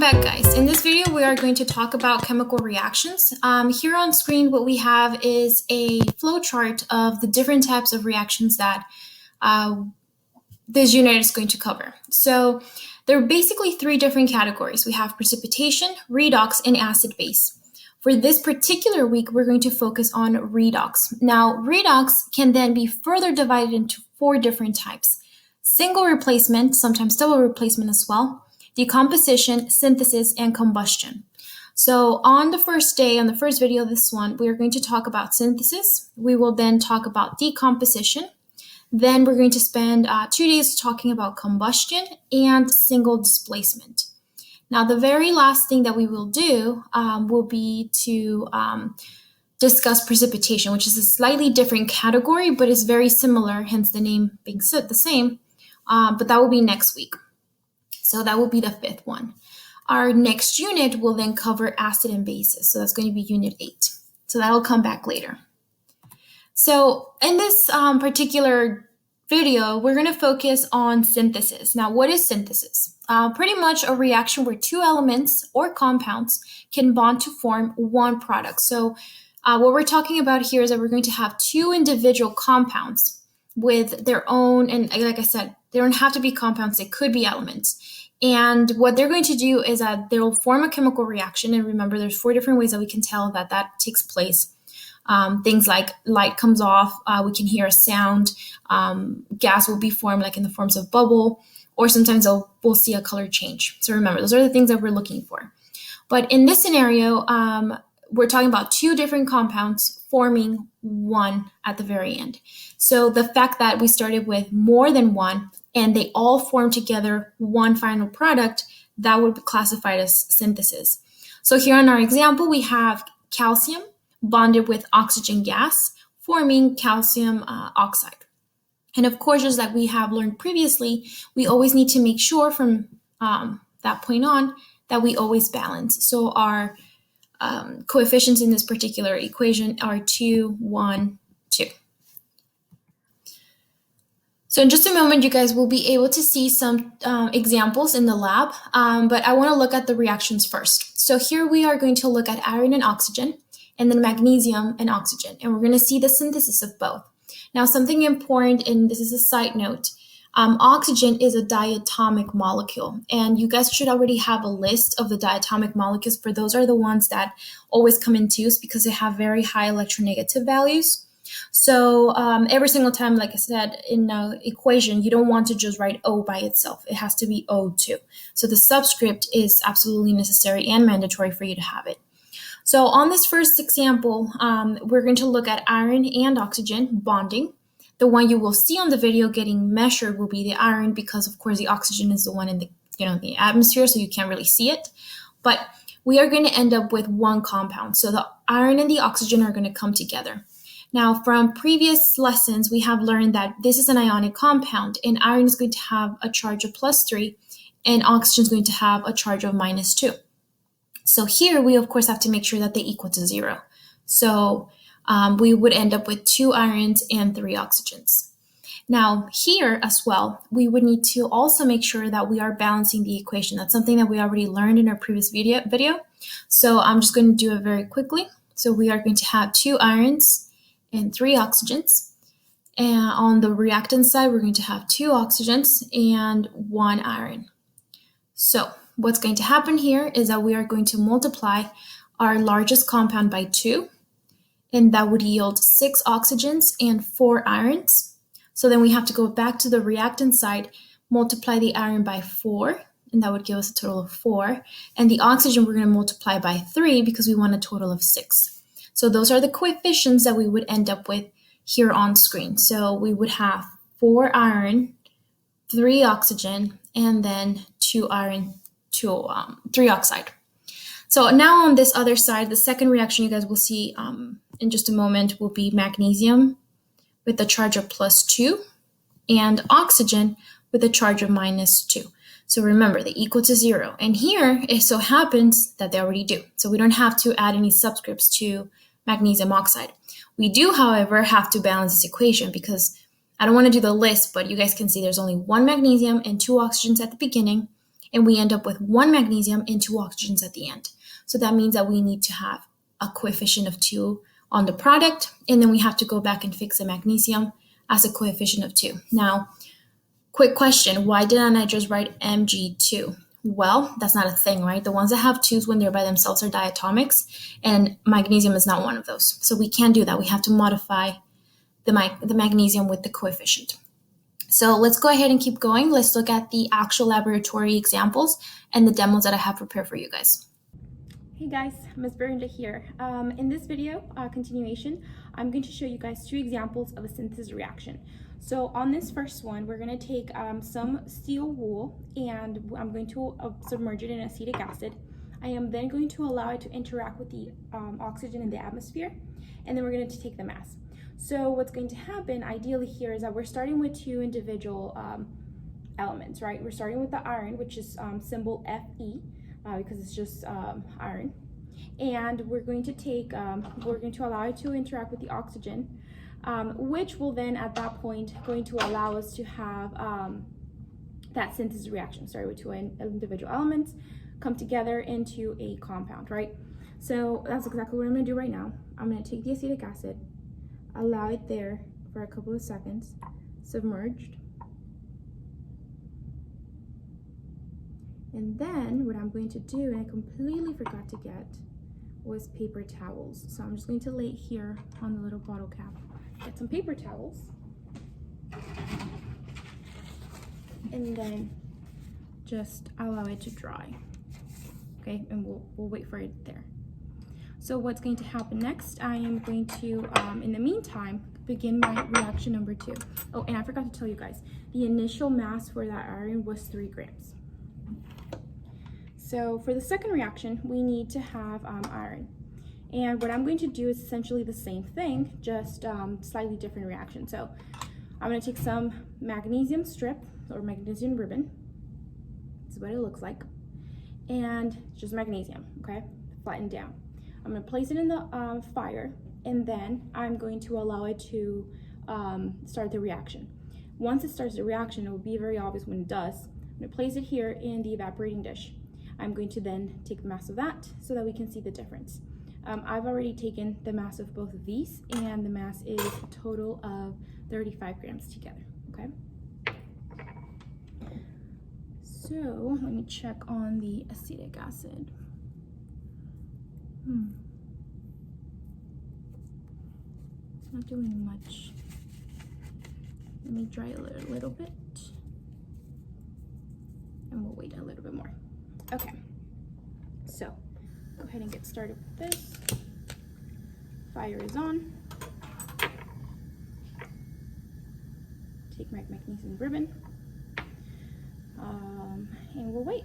back, guys. In this video, we are going to talk about chemical reactions. Here on screen, what we have is a flow chart of the different types of reactions that this unit is going to cover. So there are basically three different categories. We have precipitation, redox, and acid-base. For this particular week, we're going to focus on redox. Now, redox can then be further divided into four different types: single replacement, sometimes double replacement as well, decomposition, synthesis, and combustion. So on the first day, on the first video of this one, we are going to talk about synthesis. We will then talk about decomposition. Then we're going to spend 2 days talking about combustion and single displacement. Now, the very last thing that we will do will be to discuss precipitation, which is a slightly different category, but is very similar, hence the name being the same, but that will be next week. So that will be the fifth one. Our next unit will then cover acid and bases. So that's going to be unit 8. So that'll come back later. So in this particular video, we're going to focus on synthesis. Now, what is synthesis? Pretty much a reaction where two elements or compounds can bond to form one product. So what we're talking about here is that we're going to have two individual compounds with their own, and like I said, they don't have to be compounds, they could be elements. And what they're going to do is that they'll form a chemical reaction. And remember, there's 4 different ways that we can tell that that takes place. Things like light comes off, we can hear a sound, gas will be formed like in the forms of bubble, or sometimes we'll see a color change. So remember, those are the things that we're looking for. But in this scenario, we're talking about 2 different compounds forming one at the very end. So the fact that we started with more than one and they all form together one final product, that would be classified as synthesis. So here in our example, we have calcium bonded with oxygen gas, forming calcium oxide. And of course, just like we have learned previously, we always need to make sure from that point on that we always balance. So our coefficients in this particular equation are 2, 1, 2. So in just a moment, you guys will be able to see some examples in the lab, but I want to look at the reactions first. So here we are going to look at iron and oxygen, and then magnesium and oxygen, and we're going to see the synthesis of both. Now, something important, and this is a side note, oxygen is a diatomic molecule, and you guys should already have a list of the diatomic molecules, for those are the ones that always come in twos because they have very high electronegative values. So every single time, like I said, in an equation, you don't want to just write O by itself. It has to be O2. So the subscript is absolutely necessary and mandatory for you to have it. So on this first example, we're going to look at iron and oxygen bonding. The one you will see on the video getting measured will be the iron, because of course the oxygen is the one in the atmosphere, so you can't really see it. But we are going to end up with one compound. So the iron and the oxygen are going to come together. Now, from previous lessons, we have learned that this is an ionic compound, and iron is going to have a charge of +3, and oxygen is going to have a charge of -2. So here we, of course, have to make sure that they equal to 0. So we would end up with 2 irons and 3 oxygens. Now, here as well, we would need to also make sure that we are balancing the equation. That's something that we already learned in our previous video. So I'm just going to do it very quickly. So we are going to have 2 irons and 3 oxygens. And on the reactant side, we're going to have 2 oxygens and 1 iron. So what's going to happen here is that we are going to multiply our largest compound by 2, and that would yield 6 oxygens and 4 irons. So then we have to go back to the reactant side, multiply the iron by 4, and that would give us a total of 4. And the oxygen we're going to multiply by 3 because we want a total of 6. So those are the coefficients that we would end up with here on screen. So we would have 4 iron, 3 oxygen, and then 2 iron, 3 oxide. So now on this other side, the second reaction you guys will see in just a moment will be magnesium with a charge of +2 and oxygen with a charge of -2. So remember, they equal to 0. And here, it so happens that they already do. So we don't have to add any subscripts to magnesium oxide. We do, however, have to balance this equation because I don't want to do the list, but you guys can see there's only 1 magnesium and 2 oxygens at the beginning, and we end up with 1 magnesium and 2 oxygens at the end. So that means that we need to have a coefficient of 2 on the product, and then we have to go back and fix the magnesium as a coefficient of 2. Now, quick question, why didn't I just write Mg2? Well, that's not a thing, right? The ones that have 2s when they're by themselves are diatomics, and magnesium is not one of those. So we can't do that. We have to modify the magnesium with the coefficient. So let's go ahead and keep going. Let's look at the actual laboratory examples and the demos that I have prepared for you guys. Hey guys, Ms. Brenda here. In this video continuation, I'm going to show you guys 2 examples of a synthesis reaction. So on this first one, we're going to take some steel wool and I'm going to submerge it in acetic acid. I am then going to allow it to interact with the oxygen in the atmosphere, and then we're going to take the mass. So what's going to happen ideally here is that we're starting with 2 individual elements, right? We're starting with the iron, which is symbol Fe, because it's just iron, and we're going to allow it to interact with the oxygen, which will then at that point going to allow us to have that synthesis reaction, starting with 2 individual elements come together into a compound, right? So that's exactly what I'm going to do right now. I'm going to take the acetic acid, allow it there for a couple of seconds, submerged. And then what I'm going to do, and I completely forgot to get, was paper towels. So I'm just going to lay it here on the little bottle cap. Get some paper towels. And then just allow it to dry. Okay, and we'll wait for it there. So what's going to happen next, I am going to, in the meantime, begin my reaction number 2. Oh, and I forgot to tell you guys, the initial mass for that iron was 3 grams. So for the second reaction, we need to have iron. And what I'm going to do is essentially the same thing, just slightly different reaction. So I'm going to take some magnesium strip or magnesium ribbon. This is what it looks like. And just magnesium, okay, flattened down. I'm going to place it in the fire, and then I'm going to allow it to start the reaction. Once it starts the reaction, it will be very obvious when it does. I'm going to place it here in the evaporating dish. I'm going to then take the mass of that so that we can see the difference. I've already taken the mass of both of these, and the mass is a total of 35 grams together, okay? So let me check on the acetic acid. It's not doing much. Let me dry a little bit, and we'll wait a little bit more. Okay, so go ahead and get started with this. Fire is on. Take my magnesium ribbon, and we'll wait.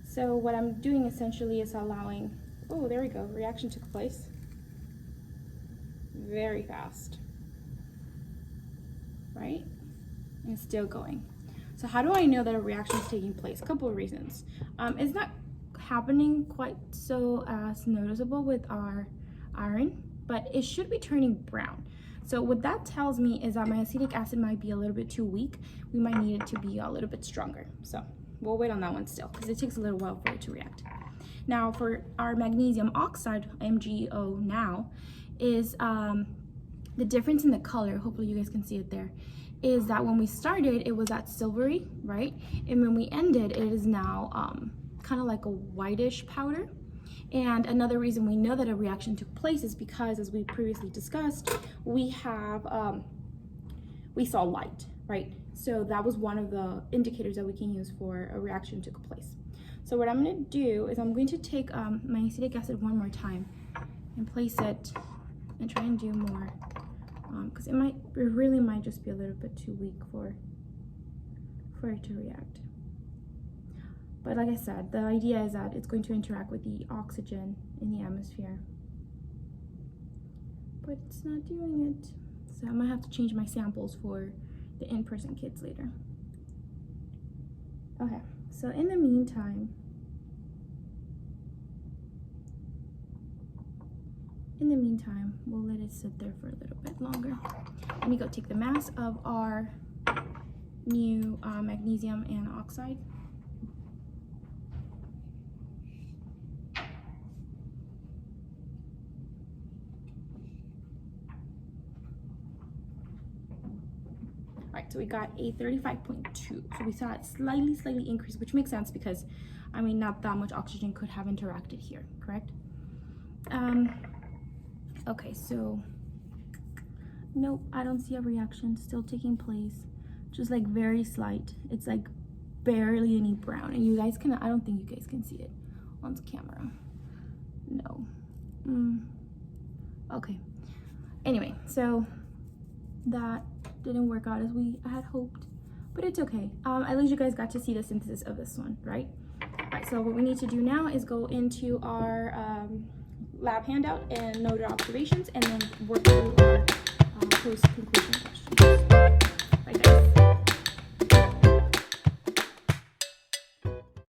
So what I'm doing essentially is allowing, oh, there we go, reaction took place. Very fast, right? And it's still going. So how do I know that a reaction is taking place? A couple of reasons. It's not happening quite so as noticeable with our iron, but it should be turning brown. So what that tells me is that my acetic acid might be a little bit too weak. We might need it to be a little bit stronger. So we'll wait on that one still, because it takes a little while for it to react. Now for our magnesium oxide, MgO now, is the difference in the color, hopefully you guys can see it there, is that when we started, it was that silvery, right? And when we ended, it is now kind of like a whitish powder. And another reason we know that a reaction took place is because, as we previously discussed, we saw light, right? So that was one of the indicators that we can use for a reaction took place. So what I'm going to do is I'm going to take my acetic acid one more time and place it and try and do more, because it really might just be a little bit too weak for it to react. But like I said, the idea is that it's going to interact with the oxygen in the atmosphere. But it's not doing it. So I might have to change my samples for the in-person kids later. Okay, so in the meantime, we'll let it sit there for a little bit longer. Let me go take the mass of our new magnesium and oxide. so we got a 35.2. So we saw it slightly increase, which makes sense because, I mean, not that much oxygen could have interacted here, correct? Okay, so nope, I don't see a reaction still taking place. Just like very slight. It's like barely any brown, and you guys can, I don't think you guys can see it on the camera. No. Okay. Anyway, so that didn't work out as we had hoped, but it's okay. At least you guys got to see the synthesis of this one, right? All right, so what we need to do now is go into our lab handout and note our observations and then work through